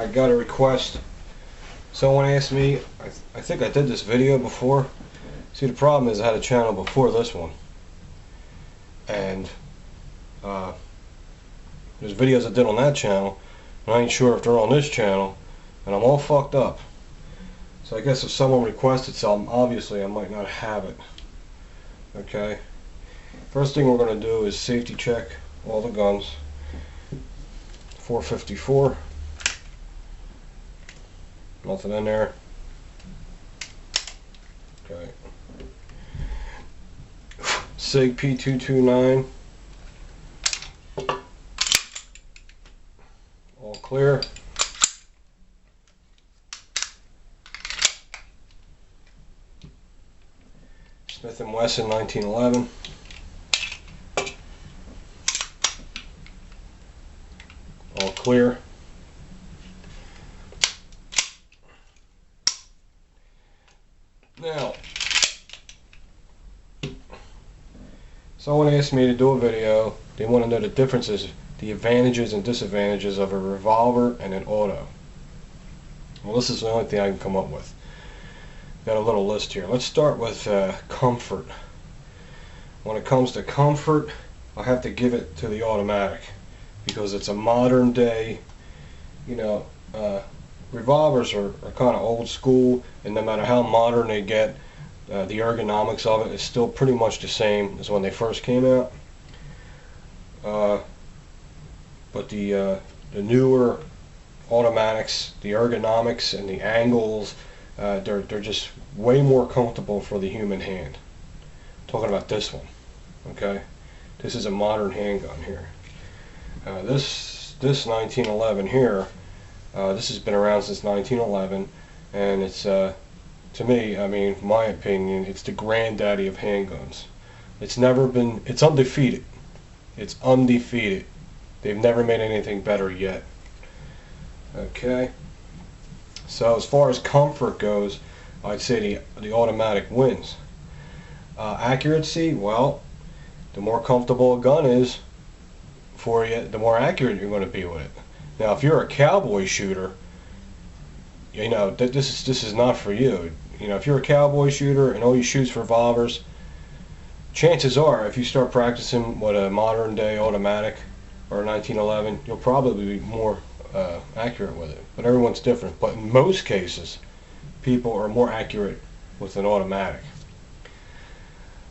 I got a request. Someone asked me, I think I did this video before. See, the problem is I had a channel before this one. And there's videos I did on that channel, and I ain't sure if they're on this channel, and I'm all fucked up. So I guess if someone requested something, obviously I might not have it. Okay. First thing we're going to do is safety check all the guns. 454. Nothing in there. Okay. SIG P229. All clear. Smith & Wesson 1911. All clear. Now, someone asked me to do a video. They want to know the differences, the advantages and disadvantages of a revolver and an auto. Well, this is the only thing I can come up with. Got a little list here. Let's start with comfort. When it comes to comfort, I have to give it to the automatic because it's a modern day, revolvers are kind of old school, and no matter how modern they get, the ergonomics of it is still pretty much the same as when they first came out. But the newer automatics, the ergonomics and the angles, they're just way more comfortable for the human hand. Talking about this one, okay? This is a modern handgun here. This 1911 here, this has been around since 1911, and it's to me, I mean, in my opinion, it's the granddaddy of handguns. It's undefeated. It's undefeated. They've never made anything better yet. Okay. So as far as comfort goes, I'd say the automatic wins. Accuracy, well, the more comfortable a gun is for you, the more accurate you're going to be with it. Now, if you're a cowboy shooter, this is not for you. If you're a cowboy shooter and all you shoot's revolvers, chances are, if you start practicing with a modern day automatic or a 1911, you'll probably be more accurate with it. But everyone's different. But in most cases, people are more accurate with an automatic.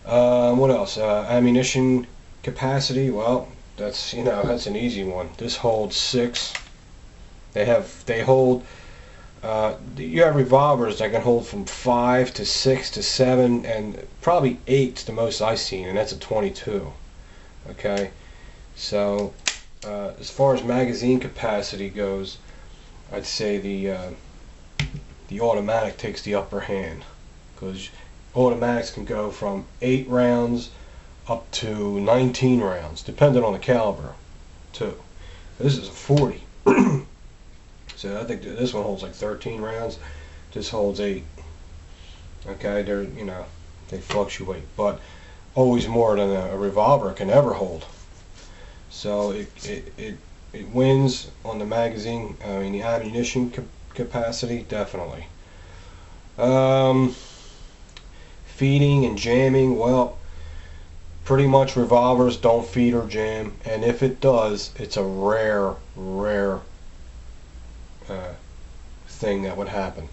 What else? Ammunition capacity. Well, that's an easy one. This holds 6. You have revolvers that can hold from 5 to 6 to 7, and probably 8's the most I've seen, and that's a 22. Okay, so as far as magazine capacity goes, I'd say the automatic takes the upper hand, because automatics can go from 8 rounds up to 19 rounds, depending on the caliber, too. This is a 40. So I think this one holds like 13 rounds. This holds 8. Okay, they fluctuate, but always more than a revolver can ever hold. So it wins on the magazine. I mean, the ammunition capacity, definitely. Feeding and jamming, well, pretty much revolvers don't feed or jam, and if it does, it's a rare thing that would happen.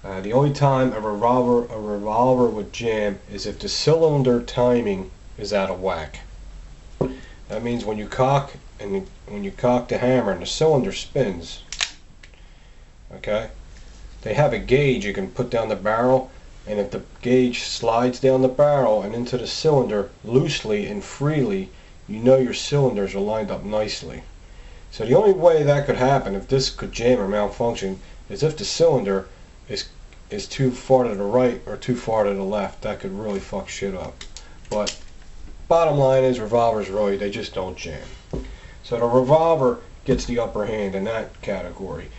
The only time a revolver would jam is if the cylinder timing is out of whack. That means when you cock the hammer and the cylinder spins, okay, they have a gauge you can put down the barrel, and if the gauge slides down the barrel and into the cylinder loosely and freely, your cylinders are lined up nicely. So the only way that could happen, if this could jam or malfunction, is if the cylinder is too far to the right or too far to the left. That could really fuck shit up. But bottom line is, revolvers really, they just don't jam. So the revolver gets the upper hand in that category.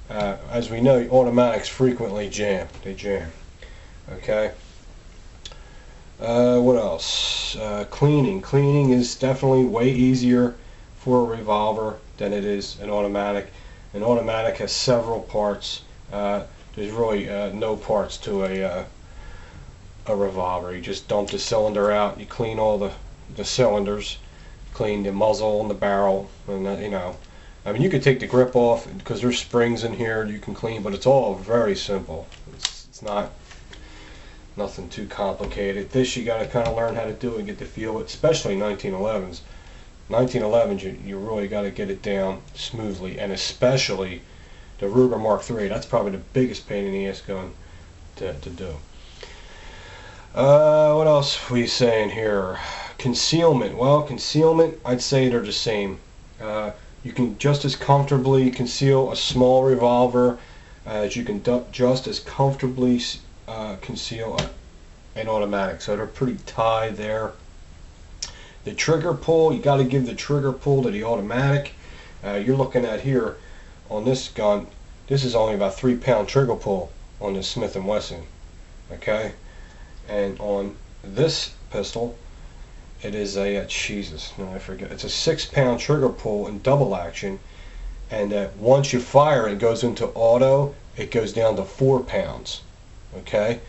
As we know, automatics frequently jam. They jam. Okay. What else? Cleaning. Cleaning is definitely way easier for a revolver than it is an automatic. An automatic has several parts. There's really no parts to a revolver. You just dump the cylinder out, you clean all the cylinders, clean the muzzle and the barrel, and you know, I mean, you could take the grip off because there's springs in here you can clean, but it's all very simple. It's not nothing too complicated. This you got to kind of learn how to do and get the feel of it, especially 1911s. 1911s, you really got to get it down smoothly, and especially the Ruger Mark III. That's probably the biggest pain in the ass gun to do. What else are we saying here? Concealment. Well, concealment, I'd say they're the same. You can just as comfortably conceal a small revolver as you can just as comfortably conceal an automatic. So they're pretty tied there. The trigger pull, you got to give the trigger pull to the automatic. You're looking at here on this gun, this is only about 3-pound trigger pull on the Smith & Wesson. Okay? And on this pistol, it is a Jesus, no, I forget. It's a 6-pound trigger pull in double action, and once you fire it goes into auto, it goes down to 4 pounds. Okay.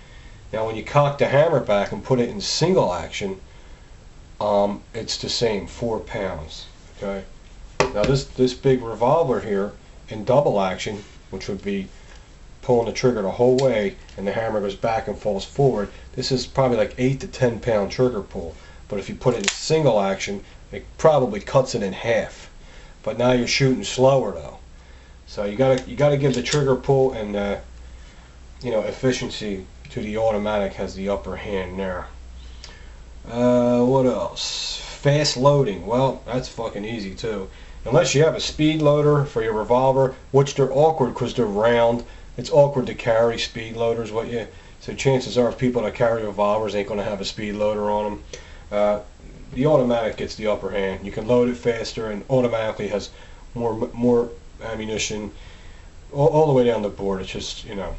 Now when you cock the hammer back and put it in single action, it's the same, 4 pounds. Okay. Now this big revolver here in double action, which would be pulling the trigger the whole way and the hammer goes back and falls forward, this is probably like 8 to 10 pound trigger pull. But if you put it in single action, it probably cuts it in half. But now you're shooting slower though, so you gotta give the trigger pull and you know, efficiency to the automatic has the upper hand there. What else? Fast loading. Well, that's fucking easy too. Unless you have a speed loader for your revolver, which they're awkward because they're round. It's awkward to carry speed loaders with you. So chances are people that carry revolvers ain't going to have a speed loader on them. The automatic gets the upper hand. You can load it faster and automatically has more ammunition all the way down the board. It's just, you know.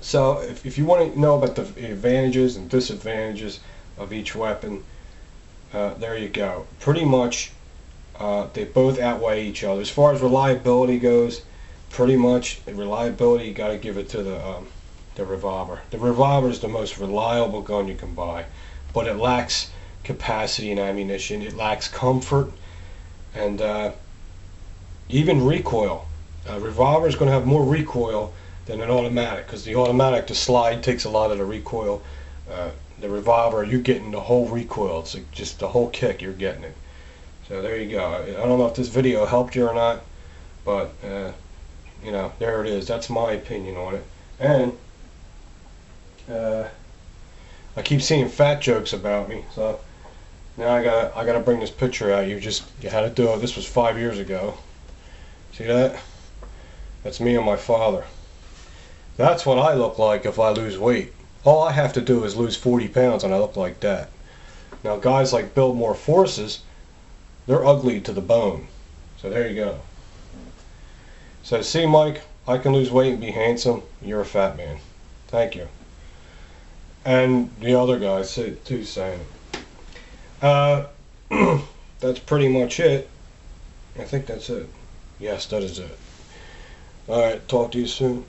So if you want to know about the advantages and disadvantages of each weapon, there you go. Pretty much they both outweigh each other. As far as reliability goes, pretty much reliability, you got to give it to the revolver. The revolver is the most reliable gun you can buy, but it lacks capacity and ammunition. It lacks comfort and even recoil. A revolver is going to have more recoil than an automatic, because the automatic, the slide takes a lot of the recoil. The revolver, you're getting the whole recoil. It's like just the whole kick, you're getting it. So there you go. I don't know if this video helped you or not, but you know, there it is. That's my opinion on it. And I keep seeing fat jokes about me, so now I gotta bring this picture out. You had to do it. This was 5 years ago. See that? That's me and my father. That's what I look like if I lose weight. All I have to do is lose 40 pounds and I look like that. Now guys like Build More Forces, they're ugly to the bone. So there you go. So see, Mike, I can lose weight and be handsome. You're a fat man. Thank you. And the other guys too saying it. That's pretty much it. I think that's it. Yes, that is it. Alright, talk to you soon.